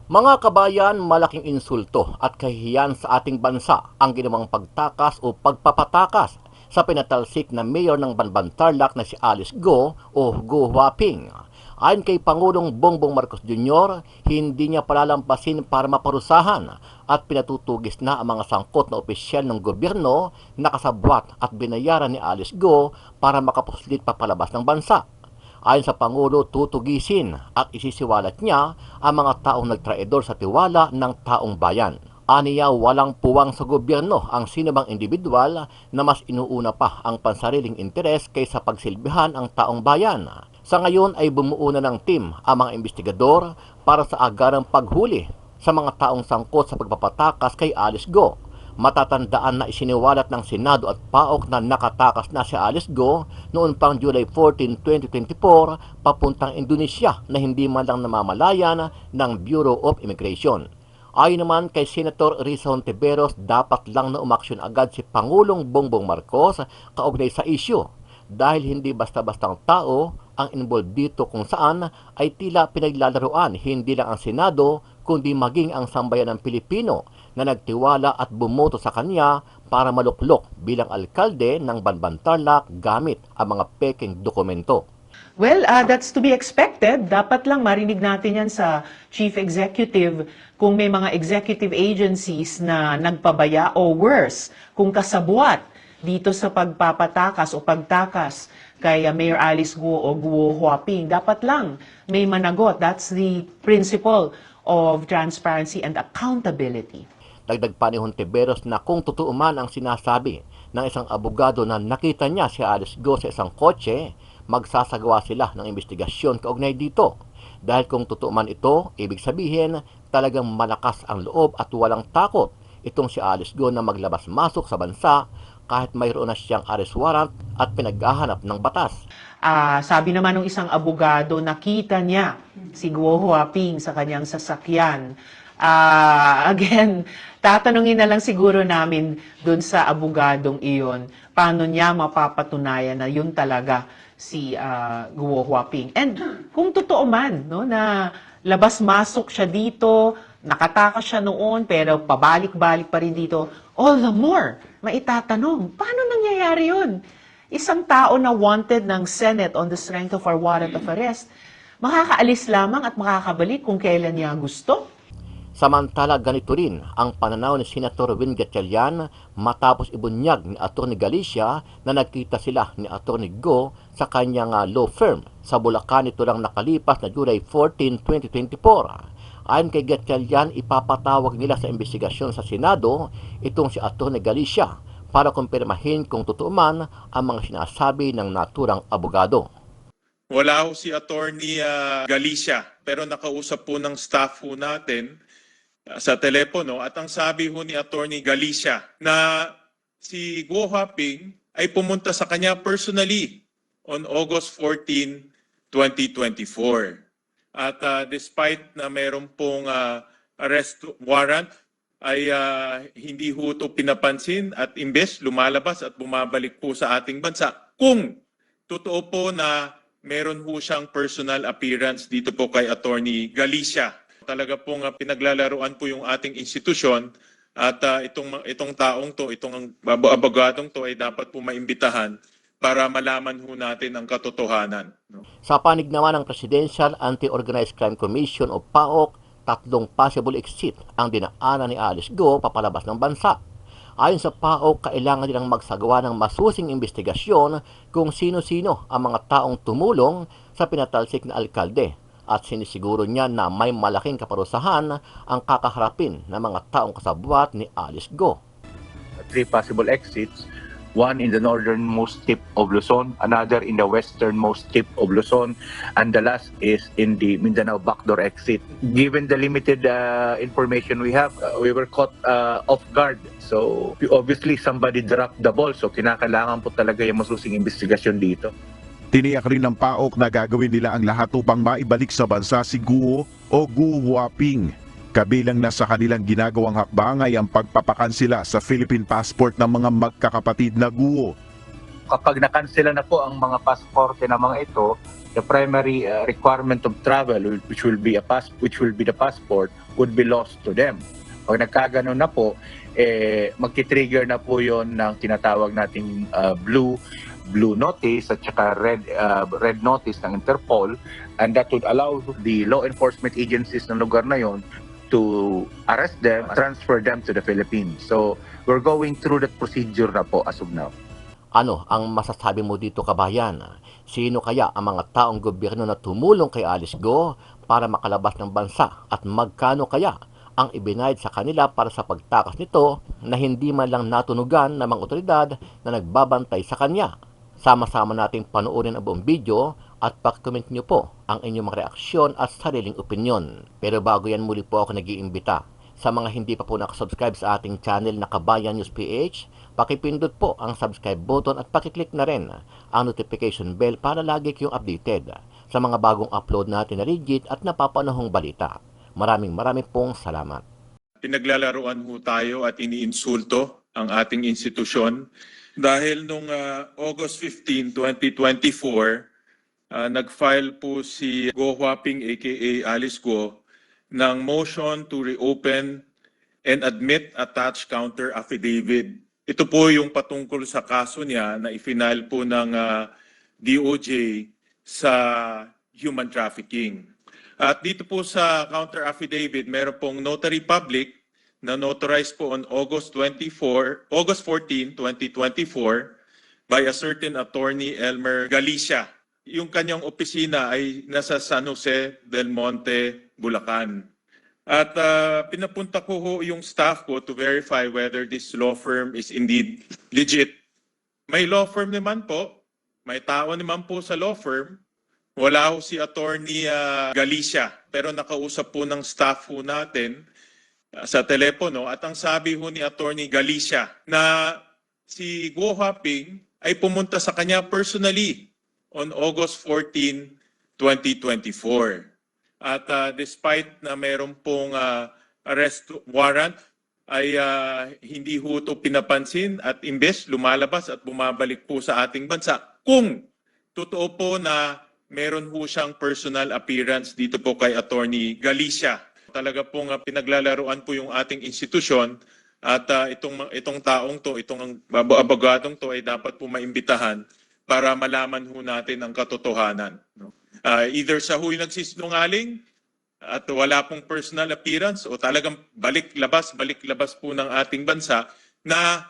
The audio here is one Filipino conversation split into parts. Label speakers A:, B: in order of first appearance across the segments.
A: Mga kabayan, malaking insulto at kahihiyan sa ating bansa ang ginawang pagtakas o pagpapatakas sa pinatalsik na mayor ng Banbantarlac na si Alice Go o Go Huaping. Ayon kay Pangulong Bongbong Marcos Jr., hindi niya palalampasin para maparusahan at pinatutugis na ang mga sangkot na opisyal ng gobyerno na kasabwat at binayaran ni Alice Go para makapuslit papalabas ng bansa. Ayon sa Pangulo, tutugisin at isisiwalat niya ang mga taong nagtraidor sa tiwala ng taong bayan. Aniya, walang puwang sa gobyerno ang sinumang individual na mas inuuna pa ang pansariling interes kaysa pagsilbihan ang taong bayan. Sa ngayon ay bumuo na ng team ang mga investigador para sa agarang paghuli sa mga taong sangkot sa pagpapatakas kay Alice Go. Matatandaan na isiniwalat ng Senado at PAOK na nakatakas na si Alice Go noon pang July 14, 2024 papuntang Indonesia na hindi man lang namamalayan ng Bureau of Immigration. Ayon naman kay Senator Risa Hontiveros, dapat lang na umaksyon agad si Pangulong Bongbong Marcos kaugnay sa isyu dahil hindi basta-bastang tao ang involved dito kung saan ay tila pinaglalaroan hindi lang ang Senado kundi maging ang sambayan ng Pilipino na nagtiwala at bumoto sa kanya para maluklok bilang alkalde ng Banbantarlac gamit ang mga peking dokumento.
B: Well, that's to be expected. Dapat lang marinig natin yan sa Chief Executive kung may mga executive agencies na nagpabaya o worse, kung kasabwat dito sa pagpapatakas o pagtakas kay Mayor Alice Guo o Guo Huaping. Dapat lang may managot. That's the principle of transparency and accountability.
A: Dagdag pa ni Hontiveros na kung totoo man ang sinasabi ng isang abogado na nakita niya si Alice Go sa isang kotse, magsasagawa sila ng investigasyon kaugnay dito. Dahil kung totoo man ito, ibig sabihin talagang malakas ang loob at walang takot itong si Alice Go na maglabas-masok sa bansa kahit mayroon na siyang arrest warrant at pinaghahanap ng batas.
B: Sabi naman ng isang abogado, nakita niya si Guo Huaping sa kanyang sasakyan. Again, tatanungin na lang siguro namin dun sa abogadong iyon, paano niya mapapatunayan na yun talaga si Guo Huaping. And kung totoo man no, na labas-masok siya dito, nakatakas siya noon, pero pabalik-balik pa rin dito, all the more, maitatanong, paano nangyayari yun? Isang tao na wanted ng Senate on the strength of our warrant of arrest, makakaalis lamang at makakabalik kung kailan niya gusto?
A: Samantala, ganito rin ang pananaw ni Senator Win Gatchalian matapos ibunyag ni Atty. Galicia na nagkita sila ni Atty. Go sa kanyang law firm sa Bulacan nito lang nakalipas na July 14, 2024. Ayon kay Gatchalian, ipapatawag nila sa investigasyon sa Senado itong si Atty. Galicia para kumpirmahin kung totoo man ang mga sinasabi ng naturang abogado.
C: Wala ho si Atty. Galicia, pero nakausap po ng staff ho natin sa telepono at ang sabi ho ni Atty. Galicia na si Guo Huaping ay pumunta sa kanya personally on August 14, 2024. At despite na mayroon pong arrest warrant, ay hindi ho ito pinapansin at imbes lumalabas at bumabalik po sa ating bansa. Kung totoo po na meron ho siyang personal appearance dito po kay Atty. Galicia. Talaga pong pinaglalaruan po yung ating institusyon at itong taong to, itong abogadong to ay dapat po maimbitahan para malaman ho natin ang katotohanan.
A: Sa panig naman ng Presidential Anti-Organized Crime Commission o PAOK, 3 possible exit ang dinaanan ni Alice Go papalabas ng bansa. Ayon sa PAOK, kailangan nilang magsagawa ng masusing investigasyon kung sino-sino ang mga taong tumulong sa pinatalsik na alkalde at sinisiguro niya na may malaking kaparusahan ang kakaharapin ng mga taong kasabwat ni Alice Go.
D: 3 possible exits, one in the northernmost tip of Luzon, another in the westernmost tip of Luzon, and the last is in the Mindanao backdoor exit. Given the limited information we have, we were caught off guard. So obviously somebody dropped the ball, so kinakailangan po talaga yung masusing investigasyon dito.
E: Tiniyak rin ng PAOK na gagawin nila ang lahat upang maibalik sa bansa si Guo o Guo Huaping. Kabilang na sa kanilang ginagawang hakbang ay ang pagpapakansela sa Philippine passport ng mga magkakapatid na Guo.
D: kapag nakansela na po ang mga pasporte ng mga ito, the primary requirement of travel, which will be the passport, would be lost to them. Pag nagkaganon na po, magti-trigger na po yon ng tinatawag nating blue notice at saka red notice ng Interpol, and that would allow the law enforcement agencies ng lugar na yon to arrest them, transfer them to the Philippines. So we're going through that procedure na po as of now.
A: Ano ang masasabi mo dito, kabayan? Sino kaya ang mga taong gobyerno na tumulong kay Alice Go para makalabas ng bansa at magkano kaya ang ibinayad sa kanila para sa pagtakas nito na hindi man lang natunugan ng mga otoridad na nagbabantay sa kanya? Sama-sama nating panoorin ang buong video at pag-comment nyo po ang inyong mga reaksyon at sariling opinyon. Pero bago yan, muli po ako nag-iimbita sa mga hindi pa po nakasubscribe sa ating channel na Kabayan News PH, pakipindot po ang subscribe button at pakiclick na rin ang notification bell para lagi kayong updated sa mga bagong upload natin na legit at napapanahong balita. Maraming pong salamat.
C: Pinaglalaruan ho tayo at iniinsulto ang ating institusyon dahil nung August 15, 2024, nag-file po si Go Huaping aka Alice Go ng motion to reopen and admit attached counter affidavit. Ito po yung patungkol sa kaso niya na i-file po ng DOJ sa human trafficking. At dito po sa counter affidavit, meron pong notary public na notarized po on August 14, 2024 by a certain attorney Elmer Galicia. Yung kanyang opisina ay nasa San Jose del Monte, Bulacan. At pinapunta ko ho yung staff ko to verify whether this law firm is indeed legit. May law firm naman po, may tao naman po sa law firm. Wala ho si Attorney Galicia, pero nakausap po ng staff ho natin sa telepono at ang sabi ho ni Attorney Galicia na si Go Huaping ay pumunta sa kanya personally on August 14, 2024. At despite na meron pong arrest warrant, ay hindi ho ito pinapansin at imbes lumalabas at bumabalik po sa ating bansa. Kung totoo po na meron ho siyang personal appearance dito po kay Attorney Galicia. Talaga pong pinaglalaruan po yung ating institusyon at itong taong to, itong abogadong to ay dapat po maimbitahan para malaman ho natin ang katotohanan. No? Either siya ho'y nagsisinungaling at wala pong personal appearance o talagang balik-labas po ng ating bansa na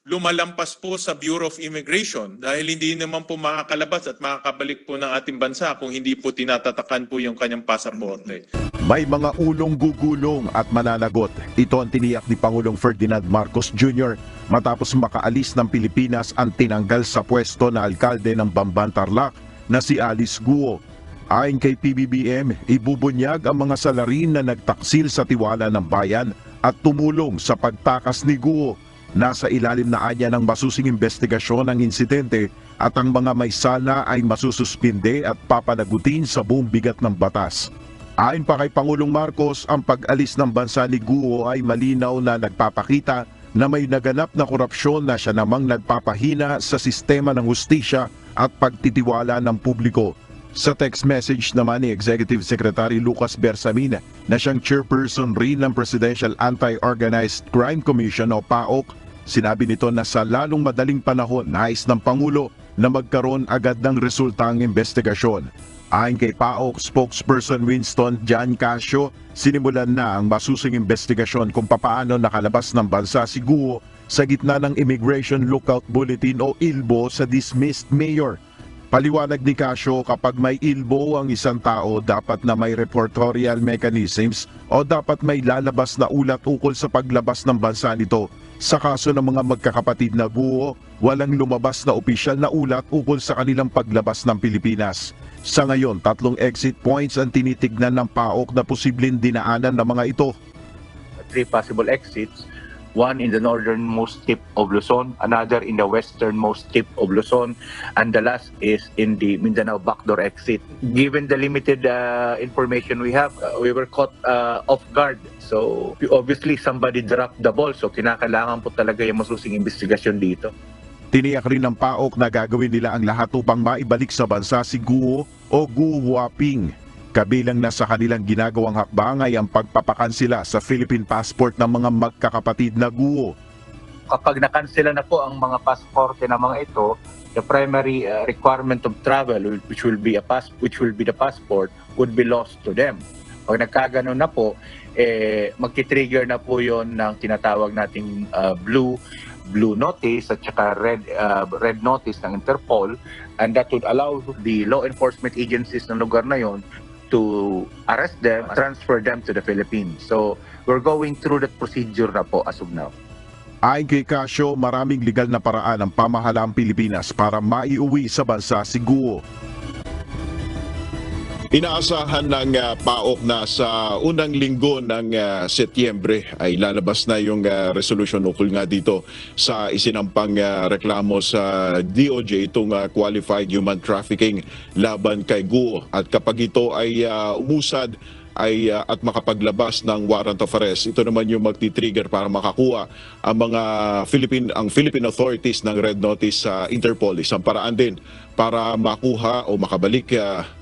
C: lumalampas po sa Bureau of Immigration dahil hindi naman po makakalabas at makakabalik po ng ating bansa kung hindi po tinatatakan po yung kanyang pasaporte.
E: May mga ulong gugulong at mananagot. Ito ang tiniyak ni Pangulong Ferdinand Marcos Jr. matapos makaalis ng Pilipinas ang tinanggal sa pwesto na alkalde ng Bamban Tarlac na si Alice Guo. Ayon kay PBBM, ibubunyag ang mga salarin na nagtaksil sa tiwala ng bayan at tumulong sa pagtakas ni Guo. Nasa ilalim na anya ng masusing investigasyon ng insidente at ang mga may sala ay masususpinde at papanagutin sa buong bigat ng batas. Ayon pa kay Pangulong Marcos, ang pag-alis ng bansa ni Guo ay malinaw na nagpapakita na may naganap na korupsyon na siya namang nagpapahina sa sistema ng hustisya at pagtitiwala ng publiko. Sa text message naman ni Executive Secretary Lucas Bersamin na siyang chairperson rin ng Presidential Anti-Organized Crime Commission o PAOC, sinabi nito na sa lalong madaling panahon nais ng Pangulo na magkaroon agad ng resultang investigasyon. Ayon kay PAOC spokesperson Winston John Casio, sinimulan na ang masusing investigasyon kung papaano nakalabas ng bansa si Guo sa gitna ng Immigration Lookout Bulletin o ILBO sa dismissed mayor. Paliwanag ni Casio, kapag may ILBO ang isang tao, dapat na may reportorial mechanisms o dapat may lalabas na ulat ukol sa paglabas ng bansa nito. Sa kaso ng mga magkakapatid na Guo, walang lumabas na opisyal na ulat ukol sa kanilang paglabas ng Pilipinas. Sa ngayon, 3 exit points ang tinitignan ng PAOC na posibleng dinaanan ng mga ito.
D: 3 possible exits. One in the northernmost tip of Luzon, another in the westernmost tip of Luzon, and the last is in the Mindanao backdoor exit. Given the limited information we have, we were caught off guard. So obviously somebody dropped the ball, so kinakailangan po talaga yung masusing investigasyon dito.
E: Tiniyak rin ng PAOK na gagawin nila ang lahat upang maibalik sa bansa si Guo o Gu Huaping. Kabilang na sa kanilang ginagawang hakbang ay ang pagpapakansela sa Philippine passport ng mga magkakapatid na Guo.
D: Kapag nakansela na po ang mga pasporte ng mga ito, the primary requirement of travel, which will be the passport, would be lost to them. Pag nagkaganon na po, magti-trigger na po yon ng tinatawag nating blue notice at saka red notice ng Interpol, and that would allow the law enforcement agencies ng lugar na yon to arrest them, transfer them to the Philippines. So we're going through that procedure na po as of now.
E: Ayon kay Casio, maraming legal na paraan ng pamahalaang Pilipinas para maiuwi sa bansa si Guo.
F: Inaasahan ng PAOK na sa unang linggo ng Setyembre ay lalabas na yung resolution ukol nga dito sa isinampang reklamo sa DOJ, itong qualified human trafficking laban kay Guo. At kapag ito ay umusad at makapaglabas ng warrant of arrest, ito naman yung magti-trigger para makakuha ang Philippine authorities ng red notice sa Interpol. Isang paraan din para makuha o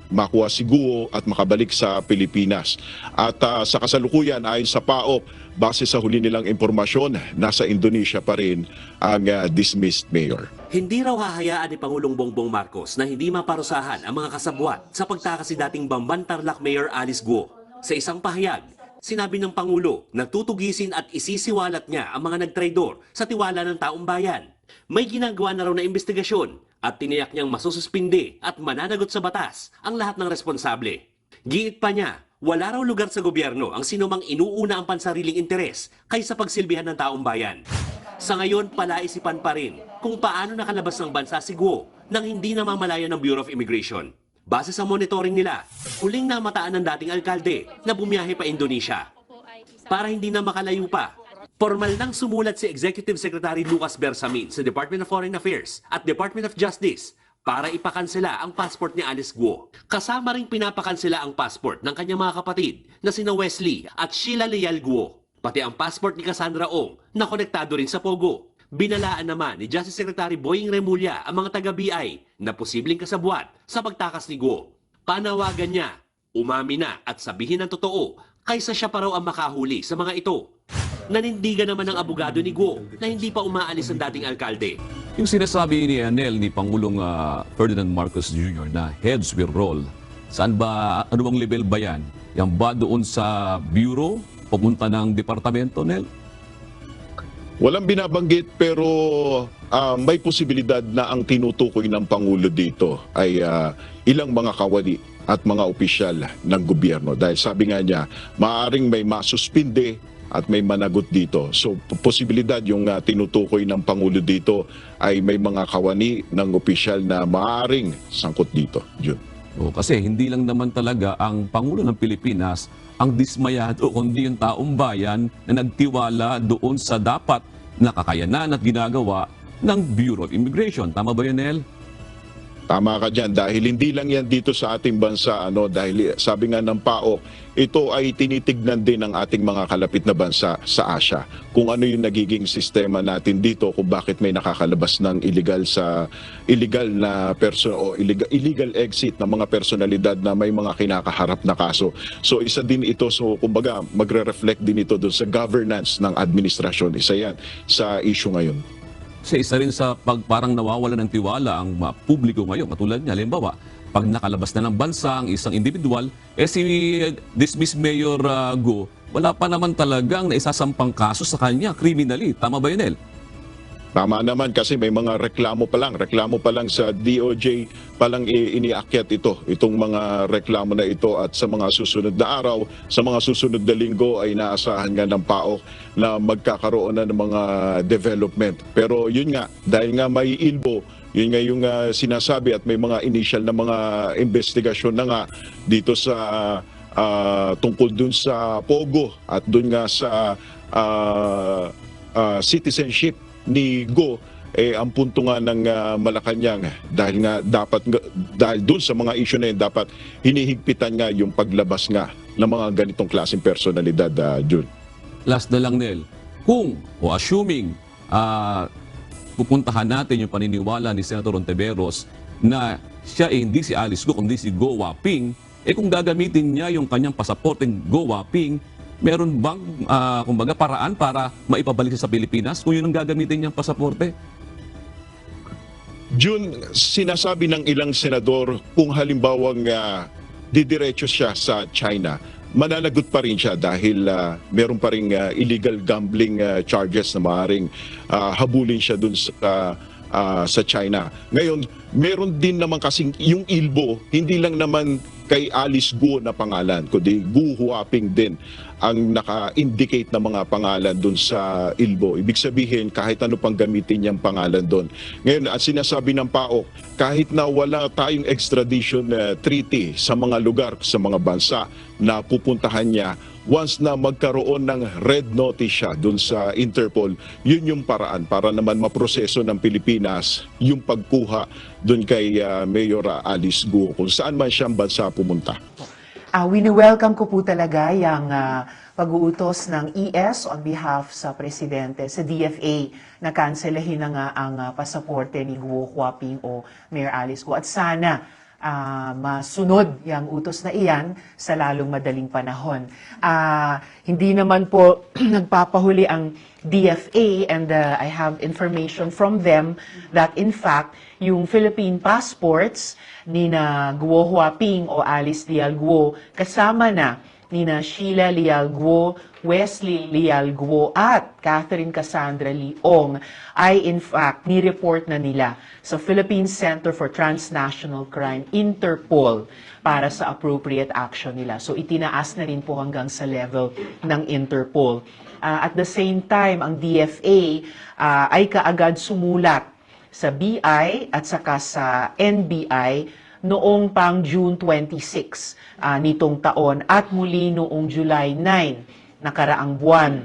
F: makuha si Guo at makabalik sa Pilipinas. At sa kasalukuyan, ayon sa PAOK, base sa huli nilang impormasyon, nasa Indonesia pa rin ang dismissed mayor.
G: Hindi raw hahayaan ni Pangulong Bongbong Marcos na hindi maparusahan ang mga kasabwat sa pagtakas ni dating Bamban Tarlac Mayor Alice Guo. Sa isang pahayag, sinabi ng Pangulo na tutugisin at isisiwalat niya ang mga nagtraidor sa tiwala ng taong bayan. May ginagawa na raw na investigasyon at tiniyak niyang masususpinde at mananagot sa batas ang lahat ng responsable. Giit pa niya, wala raw lugar sa gobyerno ang sinumang inuuna ang pansariling interes kaysa pagsilbihan ng taong bayan. Sa ngayon, palaisipan pa rin kung paano nakalabas ng bansa si Guo nang hindi namamalayan ng Bureau of Immigration. Base sa monitoring nila, huling namataan ng dating alkalde na bumiyahe pa Indonesia. Para hindi na makalayo pa, formal nang sumulat si Executive Secretary Lucas Bersamin sa Department of Foreign Affairs at Department of Justice para ipakansela ang passport ni Alice Guo. Kasama ring pinapakansela ang passport ng kanyang mga kapatid na sina Wesley at Sheila Leal Guo, pati ang passport ni Cassandra Ong na konektado rin sa Pogo. Binalaan naman ni Justice Secretary Boying Remulla ang mga taga-BI na posibleng kasabwat sa pagtakas ni Guo. Panawagan niya, umami na at sabihin ang totoo kaysa siya pa raw ang makahuli sa mga ito. Nanindigan naman ng abogado ni Guo na hindi pa umaalis ang dating alkalde.
H: Yung sinasabi ni Anel ni Pangulong Ferdinand Marcos Jr. na heads will roll, saan ba, ano bang level ba yan? Yan ba doon sa bureau, pupunta ng departamento, Nel?
F: Walang binabanggit pero may posibilidad na ang tinutukoy ng Pangulo dito ay ilang mga kawani at mga opisyal ng gobyerno. Dahil sabi nga niya, maaaring may masuspinde at may managot dito. So posibilidad yung tinutukoy ng Pangulo dito ay may mga kawani ng opisyal na maaaring sangkot dito. Yun.
H: Kasi hindi lang naman talaga ang Pangulo ng Pilipinas ang dismayado, kundi yung taong bayan na nagtiwala doon sa dapat na kakayanan at ginagawa ng Bureau of Immigration. Tama ba yun, Nel?
F: Tama ka dyan. Dahil hindi lang yan dito sa ating bansa. Dahil sabi nga ng PAOK, ito ay tinitignan din ng ating mga kalapit na bansa sa Asia. Kung ano yung nagiging sistema natin dito, kung bakit may nakakalabas ng illegal na illegal exit ng mga personalidad na may mga kinakaharap na kaso. So isa din ito, so kumbaga magre-reflect din ito doon sa governance ng administrasyon. Isa yan sa issue ngayon.
H: Kasi isa rin sa parang nawawala ng tiwala ang publiko ngayon. Katulad niya, halimbawa, pag nakalabas na ng bansa ang isang individual, si dismissed Mayor Guo, wala pa naman talagang naisasampang kaso sa kanya, criminally. Tama ba yun, El?
F: Tama naman kasi may mga reklamo pa lang sa DOJ palang iniakyat itong mga reklamo na ito, at sa mga susunod na araw, sa mga susunod na linggo ay naasahan nga ng PAOK na magkakaroon na ng mga development. Pero yun nga, dahil nga may ilbo, yun nga yung sinasabi at may mga initial na mga investigasyon na nga dito sa tungkol dun sa Pogo at dun nga sa citizenship ni Guo, ang punto nga ng Malacanang dahil doon sa mga issue na yun, dapat hinihigpitan nga yung paglabas nga ng mga ganitong klaseng personalidad, Jun.
H: Last na lang, Nel. Kung, o assuming, pupuntahan natin yung paniniwala ni Senator Ontiveros na siya hindi si Alice Go kundi si Go Waping, kung gagamitin niya yung kanyang pasaporteng Go Waping, meron bang kumbaga paraan para maipabalik siya sa Pilipinas kung yun ang gagamitin niyang pasaporte?
F: June, sinasabi ng ilang senador kung halimbawang didiretso siya sa China, mananagot pa rin siya dahil meron pa rin illegal gambling charges na maaaring habulin siya dun sa China. Ngayon, meron din naman kasing yung Ilbo, hindi lang naman kay Alice Guo na pangalan, kundi Gu Huaping din ang naka-indicate na mga pangalan doon sa Ilbo. Ibig sabihin, kahit ano pang gamitin niyang pangalan doon. Ngayon, at sinasabi ng PAOK, kahit na wala tayong extradition treaty sa mga lugar, sa mga bansa na pupuntahan niya, once na magkaroon ng red notice siya doon sa Interpol, yun yung paraan para naman maproseso ng Pilipinas yung pagkuha doon kay Mayor Alice Guo kung saan man siyang bansa pumunta.
B: Wini-welcome ko po talaga yung pag-uutos ng ES on behalf sa Presidente, sa DFA, na kanselahin na nga ang pasaporte ni Guo Huaping o Mayor Alice Guo. At sana masunod yung utos na iyan sa lalong madaling panahon. Hindi naman po nagpapahuli ang DFA, and I have information from them that in fact, yung Philippine passports ni na Guo Huaping o Alice Leal Guo kasama na ni na Sheila Leal Guo, Wesley Leal Guo at Catherine Cassandra Leong ay in fact ni-report na nila sa Philippine Center for Transnational Crime, Interpol, para sa appropriate action nila. So itinaas na rin po hanggang sa level ng Interpol. At the same time, ang DFA ay kaagad sumulat sa BI at saka sa NBI noong pang June 26 nitong taon at muli noong July 9 nakaraang buwan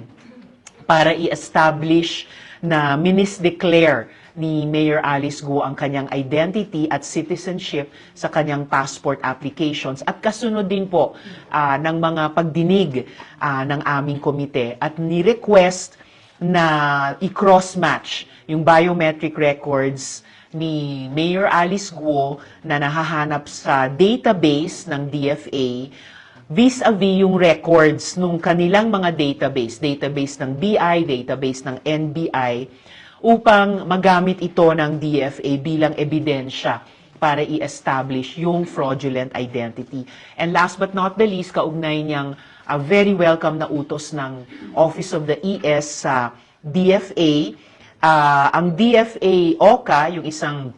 B: para i-establish na minisdeclare ni Mayor Alice Guo ang kanyang identity at citizenship sa kanyang passport applications at kasunod din po ng mga pagdinig ng aming komite at ni-request na i-cross-match yung biometric records ni Mayor Alice Guo na nahahanap sa database ng DFA vis-a-vis yung records nung kanilang mga database ng BI, database ng NBI, upang magamit ito ng DFA bilang ebidensya para i-establish yung fraudulent identity. And last but not the least, kaugnay niyang very welcome na utos ng Office of the ES sa DFA, ang DFA OCA, yung isang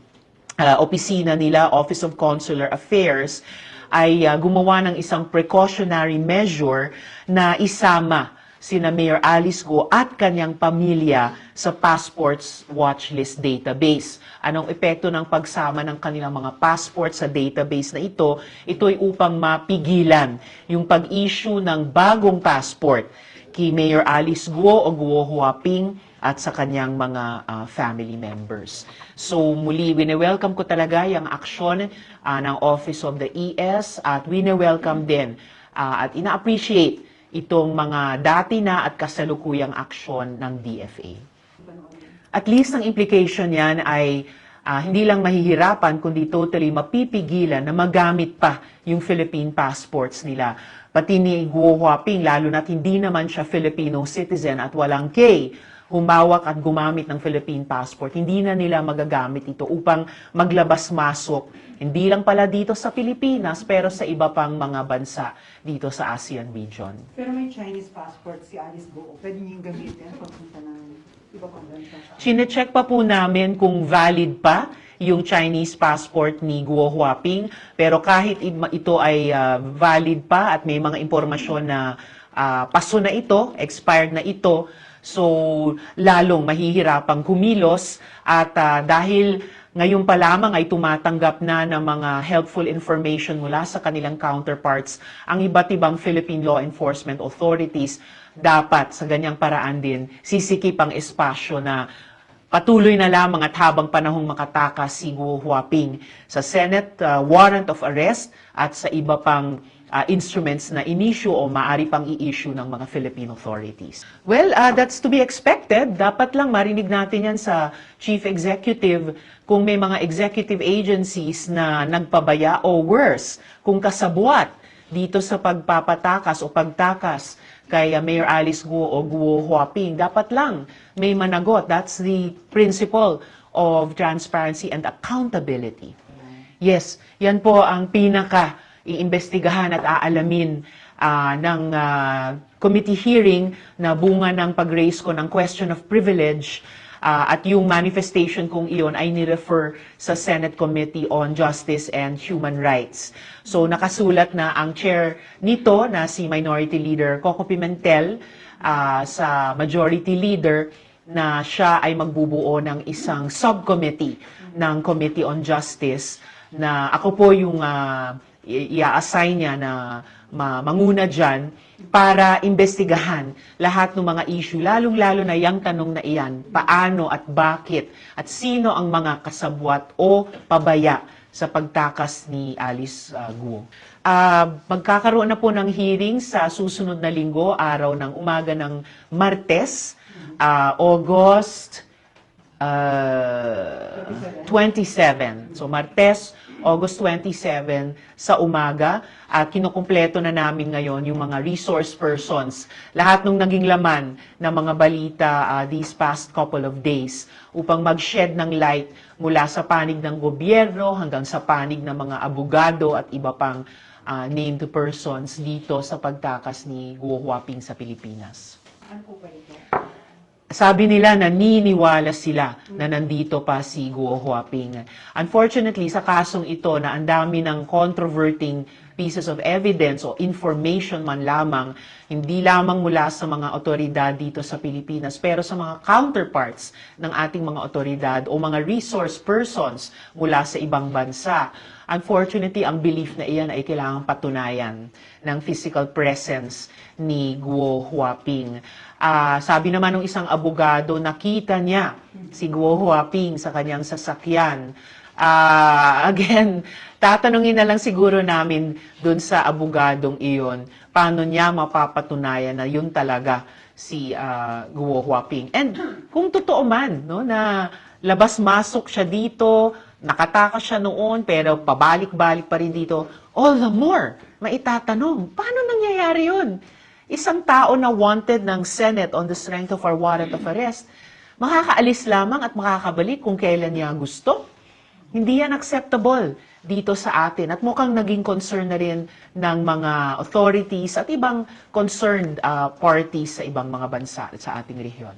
B: opisina nila, Office of Consular Affairs, ay gumawa ng isang precautionary measure na isama sina Mayor Alice Guo at kanyang pamilya sa passports watchlist database. Anong epekto ng pagsama ng kanilang mga passport sa database na ito? Ito ay upang mapigilan yung pag-issue ng bagong passport kay Mayor Alice Guo o Guo Huaping at sa kanyang mga family members. So muli, wini-welcome ko talaga yung aksyon ng Office of the ES at wini-welcome din at ina-appreciate itong mga dati na at kasalukuyang aksyon ng DFA. At least ang implication yan ay hindi lang mahihirapan kundi totally mapipigilan na magamit pa yung Philippine passports nila. Pati ni Guo Huaping, lalo na't hindi naman siya Filipino citizen at walang K, humawak at gumamit ng Philippine passport, hindi na nila magagamit ito upang maglabas-masok, hindi lang pala dito sa Pilipinas, pero sa iba pang mga bansa dito sa ASEAN region.
I: Pero may Chinese passport si Alice Guo, pwede niyong gamitin pagpunta ng iba pang bansa?
B: Chine-check pa po namin kung valid pa yung Chinese passport ni Guo Huaping, pero kahit ito ay valid pa at may mga impormasyon na paso na ito, expired na ito, so lalong mahihirapang kumilos at dahil ngayon pa lamang ay tumatanggap na ng mga helpful information mula sa kanilang counterparts ang iba't ibang Philippine law enforcement authorities, dapat sa ganyang paraan din sisikip ang espasyo na patuloy na lamang at habang panahong makatakas si Guo Huaping sa Senate warrant of arrest at sa iba pang instruments na in-issue o maaari pang i-issue ng mga Philippine authorities. Well, that's to be expected. Dapat lang marinig natin yan sa Chief Executive kung may mga executive agencies na nagpabaya o worse, kung kasabwat dito sa pagpapatakas o pagtakas kay Mayor Alice Guo o Guo Huaping. Dapat lang may managot. That's the principle of transparency and accountability. Yes, yan po ang iimbestigahan at aalamin ng committee hearing na bunga ng pag-raise ko ng question of privilege at yung manifestation kong iyon ay nirefer sa Senate Committee on Justice and Human Rights. So nakasulat na ang chair nito na si Minority Leader Coco Pimentel sa Majority Leader na siya ay magbubuo ng isang subcommittee ng Committee on Justice na ako po yung i-assign niya na manguna dyan para imbestigahan lahat ng mga issue, lalong-lalo na yung tanong na iyan, paano at bakit at sino ang mga kasabwat o pabaya sa pagtakas ni Alice Guo. Magkakaroon na po ng hearing sa susunod na linggo, araw ng umaga ng Martes, August 27. So Martes, August 27 sa umaga at kinukumpleto na namin ngayon yung mga resource persons. Lahat ng naging laman ng mga balita these past couple of days upang mag-shed ng light mula sa panig ng gobyerno hanggang sa panig ng mga abogado at iba pang named persons dito sa pagtakas ni Guo Huaping sa Pilipinas.
I: Ano po ba ito?
B: Sabi nila naniniwala sila na nandito pa si Guo Huaping. Unfortunately, sa kasong ito na ang dami ng controverting pieces of evidence o information man lamang, hindi lamang mula sa mga otoridad dito sa Pilipinas, pero sa mga counterparts ng ating mga otoridad o mga resource persons mula sa ibang bansa. Unfortunately, ang belief na iyan ay kailangang patunayan ng physical presence ni Guo Huaping. Sabi naman ng isang abogado, nakita niya si Guo Huaping sa kanyang sasakyan. Again, tatanungin na lang siguro namin dun sa abogadong iyon, paano niya mapapatunayan na yun talaga si Guo Huaping. And kung totoo man, no, na labas-masok siya dito, nakatakas siya noon, pero pabalik-balik pa rin dito, all the more, maitatanong, paano nangyayari yun? Isang tao na wanted ng Senate on the strength of our warrant of arrest, makakaalis lamang at makakabalik kung kailan niya gusto. Hindi yan acceptable dito sa atin at mukhang naging concern na rin ng mga authorities at ibang concerned parties sa ibang mga bansa at sa ating rehiyon.